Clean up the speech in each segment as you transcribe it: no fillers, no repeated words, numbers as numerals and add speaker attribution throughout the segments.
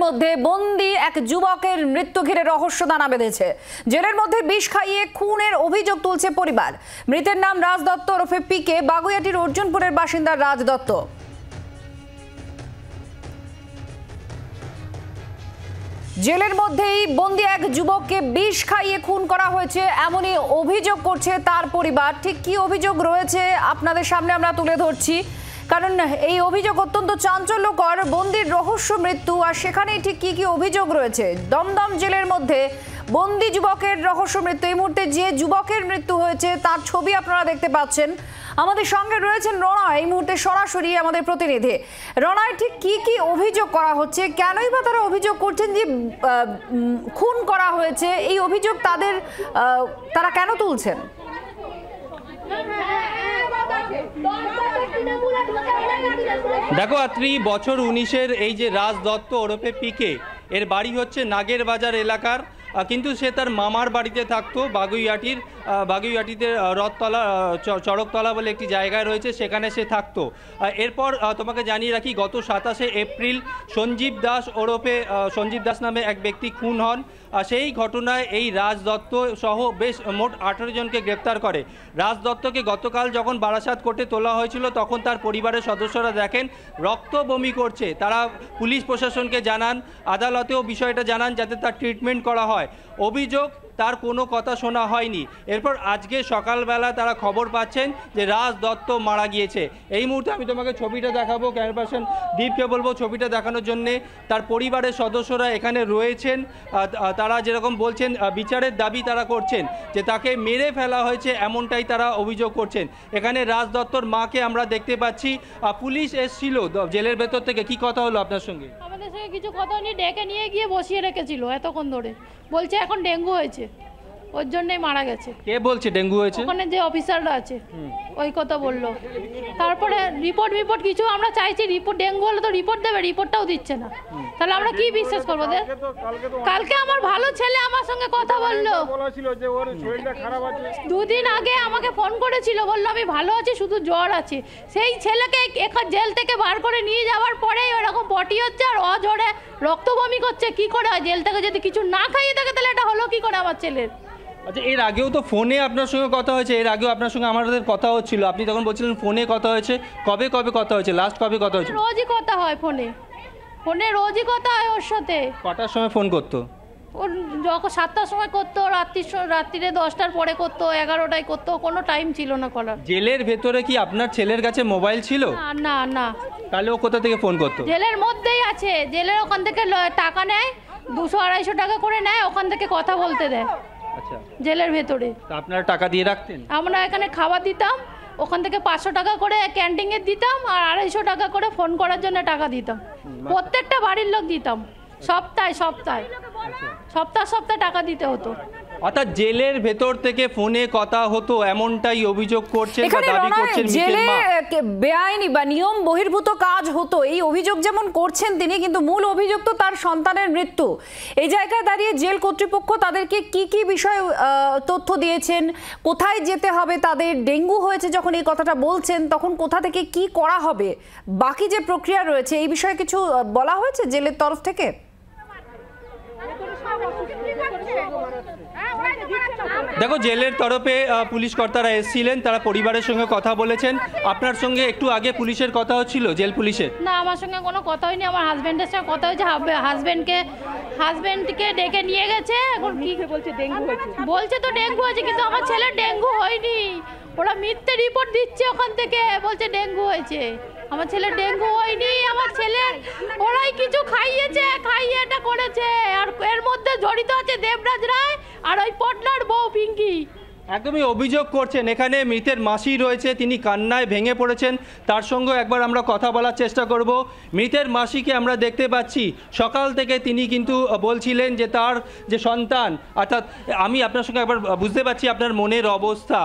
Speaker 1: মধ্যে বন্দী এক যুবকের মৃত্যু ঘিরে রহস্য দানা বেঁধেছে। জেলের মধ্যে বিষ খাইয়ে খুনের অভিযোগ তুলছে পরিবার। মৃতের নাম রাজ দত্ত ওরফে পিকে, বাগুইআটির অর্জুনপুরের বাসিন্দা রাজ দত্ত। জেলের মধ্যেই বন্দী এক যুবককে বিষ খাইয়ে খুন করা হয়েছে এমনই অভিযোগ করছে তার পরিবার। ঠিক কি অভিযোগ রয়েছে আপনাদের সামনে আমরা তুলে ধরছি, কারণ এই অভিযোগ অত্যন্ত চাঞ্চল্যকর। বন্দির রহস্য মৃত্যু, আর সেখানেই ঠিক কি কি অভিযোগ রয়েছে। দমদম জেলের মধ্যে বন্দি যুবকের রহস্য মৃত্যু। এই মুহূর্তে যে যুবকের মৃত্যু হয়েছে তার ছবি আপনারা দেখতে পাচ্ছেন। আমাদের সঙ্গে রয়েছেন রণা, এই মুহূর্তে সরাসরি আমাদের প্রতিনিধি। রণায় ঠিক কি কি অভিযোগ করা হচ্ছে, কেনই বা তারা অভিযোগ করছেন যে খুন করা হয়েছে, এই অভিযোগ তারা কেন তুলছেন?
Speaker 2: দেখো আত্রি, বছর 19-এর এই যে রাজ দত্ত ওরফে পিকে, এর বাড়ি হচ্ছে নাগের বাজার এলাকার, কিন্তু সে তার মামার বাড়িতে থাকতো বাগুইআটিতে রথতলা চড়কতলা বলে একটি জায়গায় রয়েছে, সেখানে সে থাকতো। এরপর তোমাকে জানিয়ে রাখি, গত 27শে এপ্রিল সঞ্জীব দাস নামে এক ব্যক্তি খুন হন। সেই ঘটনায় এই রাজ দত্ত সহ বেশ মোট 18 জনকে গ্রেপ্তার করে। রাজ দত্তকে গতকাল যখন বারাসাত কোর্টে তোলা হয়েছিল, তখন তার পরিবারের সদস্যরা দেখেন রক্ত বমি করছে। তারা পুলিশ প্রশাসনকে জানান, আদালতেও বিষয়টা জানান যাতে তার ট্রিটমেন্ট করা হয়। অভিযোগ তার কোনো কথা শোনা হয়নি। এরপর আজকে সকালবেলা তারা খবর পাচ্ছেন যে রাজ দত্ত মারা গিয়েছে। এই মুহূর্তে আমি তোমাকে ছবিটা দেখাবো, ক্যামেরা পার্সন দীপকে বলবো ছবিটা দেখানোর জন্যে। তার পরিবারের সদস্যরা এখানে রয়েছেন। তারা যেরকম বলছেন, বিচারের দাবি তারা করছেন যে তাকে মেরে ফেলা হয়েছে, এমনটাই তারা অভিযোগ করছেন। এখানে রাজ দত্তর মাকে আমরা দেখতে পাচ্ছি। পুলিশ এসেছিল জেলের ভেতর থেকে। কি কথা হলো আপনার সঙ্গে?
Speaker 3: আমাদের সঙ্গে কিছু কথা নিয়ে ডেকে নিয়ে গিয়ে বসিয়ে রেখেছিল এতক্ষণ ধরে। বলছে এখন ডেঙ্গু হয়েছে, ওর জন্যই মারা গেছে।
Speaker 2: কে বলছে ডেঙ্গু হয়েছে?
Speaker 3: ওখানে যে অফিসাররা আছে ওই কথা বললো। তারপরে রিপোর্ট কিছু আমরা চাইছি, রিপোর্ট ডেঙ্গু হলে তো রিপোর্ট দেবে, রিপোর্টটাও দিচ্ছে না। তাহলে আমরা কি বিশ্বাস করবো? কালকে আমার ভালো ছেলে আমার সঙ্গে কথা বললো, 2 দিন আগে আমাকে ফোন করেছিল, বললো আমি ভালো আছি, শুধু জ্বর আছে। সেই ছেলেকে জেল থেকে বার করে নিয়ে যাওয়ার পরেই ওরকম পটি হচ্ছে আর অঝরে রক্ত বমি করছে। কি করে হয়? জেল থেকে যদি কিছু না খাইয়ে থাকে তাহলে এটা হলো কি করে আমার ছেলের?
Speaker 2: আচ্ছা, এর আগেও তো ফোনে আপনার সঙ্গে কথা হয়েছে, এর আগেও আপনার সঙ্গে আমাদের কথা হচ্ছিল, আপনি তখন বলছিলেন ফোনে কথা হয়েছে। কবে কথা হয়েছে? লাস্ট কবে কথা হয়েছে?
Speaker 3: রোজই কথা হয় ফোনে রোজই কথা হয় ওর সাথে।
Speaker 2: কটার সময় ফোন করতো?
Speaker 3: ওর যখন 7টার সময় করতো, রাত্রিরে 10টার পরে করতো, 11টায় করতো, কোনো টাইম ছিল না করার।
Speaker 2: জেলের ভেতরে কি আপনার ছেলের কাছে মোবাইল ছিল?
Speaker 3: না।
Speaker 2: তাহলে ও কোথা থেকে ফোন করতো?
Speaker 3: জেলের মধ্যেই আছে, জেলের ওখান থেকে টাকা নেয়, 200-250 টাকা করে নেয়, ওখান থেকে কথা বলতে দেয়।
Speaker 2: আচ্ছা,
Speaker 3: জেলের ভেতরে।
Speaker 2: আপনারা টাকা দিয়ে রাখতেন?
Speaker 3: আমরা এখানে খাবার দিতাম, ওখান থেকে 500 টাকা করে ক্যান্টিনে দিতাম, আর 250 টাকা করে ফোন করার জন্য টাকা দিতাম। প্রত্যেকটা বাড়ির লোক দিতাম, সপ্তাহে সপ্তাহে টাকা দিতে হতো।
Speaker 2: অর্থাৎ জেলের ভেতর থেকে ফোনে কথা হতো, এমনটাই অভিযোগ করছেন বা দাবি করছেন
Speaker 1: জেলে বেআইনি বা নিয়ম বহির্ভূত কাজ হতো, এই অভিযোগ যেমন করছেন তিনি, কিন্তু মূল অভিযোগ তো তার সন্তানের মৃত্যু। এই জায়গায় দাঁড়িয়ে জেল কর্তৃপক্ষ তাদেরকে কি কি বিষয়ে তথ্য দিয়েছেন, কোথায় যেতে হবে তাদের, ডেঙ্গু হয়েছে যখন এই কথাটা বলছেন তখন কোথা থেকে কি করা হবে, বাকি যে প্রক্রিয়া রয়েছে এই বিষয়ে কিছু বলা হয়েছে জেলের তরফ থেকে?
Speaker 2: দেখো, জেলের তরফে পুলিশ কর্তারা এসেছিলেন, তারা পরিবারের সঙ্গে কথা বলেছেন। আপনার সঙ্গে একটু আগে পুলিশের কথা হচ্ছিল, জেল পুলিশের?
Speaker 3: না, আমার সঙ্গে কোনো কথা হয়নি। আমার হাজবেন্ডের সঙ্গে কথা হয়েছে, হাজবেন্ডকে ডেকে নিয়ে গেছে। এখন কি বলছে? ডেঙ্গু হয়েছে বলছে, তো ডেঙ্গু হয়েছে, কিন্তু আমার ছেলের ডেঙ্গু হয়নি। ওরা মিথ্যে রিপোর্ট দিচ্ছে ওখান থেকে, বলছে ডেঙ্গু হয়েছে। আমার ছেলের ডেঙ্গু হয়নি। আমার ছেলের ওরাই কিছু খাইয়ে এটা করেছে, আর এর মধ্যে জড়িত আছে দেবরাজ রায় আর ওই পটলার বউ পিঙ্কি।
Speaker 2: একদমই অভিযোগ করছেন। এখানে মৃতের মাসি রয়েছে, তিনি কান্নায় ভেঙে পড়েছেন, তার সঙ্গে একবার আমরা কথা বলার চেষ্টা করব। মৃতের মাসিকে আমরা দেখতে পাচ্ছি, সকাল থেকে তিনি কিন্তু বলছিলেন যে তার যে সন্তান, অর্থাৎ আমি আপনার সঙ্গে একবার বুঝতে পারছি আপনার মনের অবস্থা।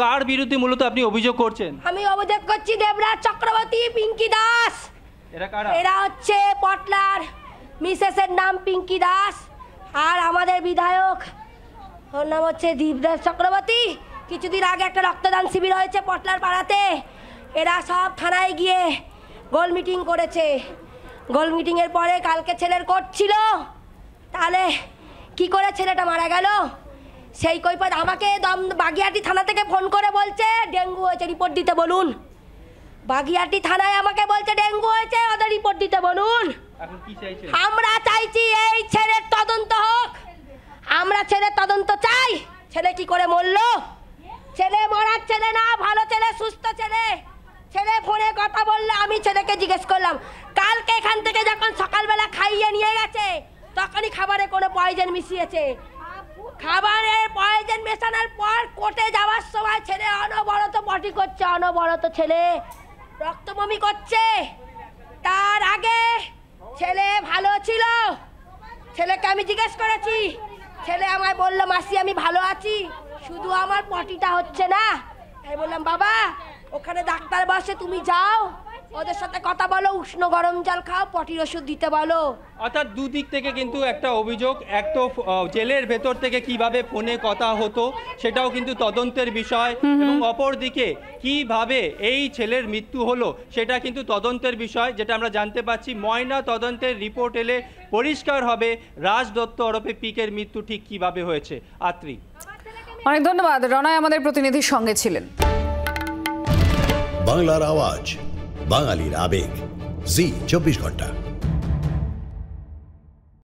Speaker 2: কার বিরুদ্ধে মূলত আপনি অভিযোগ করছেন?
Speaker 4: আমি অভিযোগ করছি দেবরাজ চক্রবর্তী, পিঙ্কি দাস।
Speaker 2: এরা কারা?
Speaker 4: এরা হচ্ছে পটলার মিসেসের নাম পিঙ্কি দাস, আর আমাদের বিধায়ক ওর নাম হচ্ছে দীপদাস চক্রবর্তী। কিছুদিন আগে একটা রক্তদান শিবির হয়েছে পটলার পাড়াতে, এরা সব থানায় গিয়ে গোল মিটিং করেছে। গোল মিটিংয়ের পরে কালকে ছেলের কোর্ট ছিল, তাহলে কি করে ছেলেটা মারা গেল? সেই কৈফিয়ত আমাকে বাগিয়াটি থানা থেকে ফোন করে বলছে ডেঙ্গু হয়েছে, রিপোর্ট দিতে বলুন। বাগিয়াটি থানায় আমাকে বলছে ডেঙ্গু হয়েছে, ওদের রিপোর্ট দিতে বলুন।
Speaker 2: এখন কি চাইছেন?
Speaker 4: আমরা চাইছি এই ছেলের তদন্ত হোক, আমরা ছেলের তদন্ত চাই। ছেলে কি করে মরলো? ছেলে মরার ছেলে না, ভালো ছেলে, সুস্থ ছেলে। ছেলে ফোনে কথা বললে আমি ছেলেকে জিজ্ঞেস করলাম, কালকে এখান থেকে যখন সকালবেলা খাইয়ে নিয়ে গেছে তখনই খাবারে কোনো পয়জন মিশিয়েছে। খাবারে পয়জন মেশানোর পর কোর্টে যাওয়ার সময় ছেলে অনবরত পটি করছে, অনবরত ছেলে রক্ত বমি করছে। তার আগে ছেলে ভালো ছিল, ছেলেকে আমি জিজ্ঞেস করেছি, ছেলে আমায় বললো মাসি আমি ভালো আছি, শুধু আমার পটিটা হচ্ছে না। আমি বললাম বাবা ওখানে ডাক্তার বসে, তুমি যাও ওদের সাথে কথা বলো, উষ্ণ গরম জল খাও, পটির ওষুধ দিতে বলো।
Speaker 2: অর্থাৎ দুদিক থেকে কিন্তু একটা অভিযোগ, এক তো জেলের ভেতর থেকে কিভাবে ফোনে কথা হতো সেটাও কিন্তু তদন্তের বিষয়, এবং অপর দিকে কিভাবে এই ছেলের মৃত্যু হলো সেটা কিন্তু তদন্তের বিষয়, যেটা আমরা জানতে পাচ্ছি ময়না তদন্তের রিপোর্ট এলে পরিষ্কার হবে রাজ দত্ত ওরফে পিকের মৃত্যু ঠিক কিভাবে হয়েছে। আত্রি,
Speaker 1: অনেক ধন্যবাদ। রনয় আমাদের প্রতিনিধির সঙ্গে ছিলেন।
Speaker 5: বাংলার আওয়াজ, বাঙালির আবেগ, জি 24 ঘন্টা।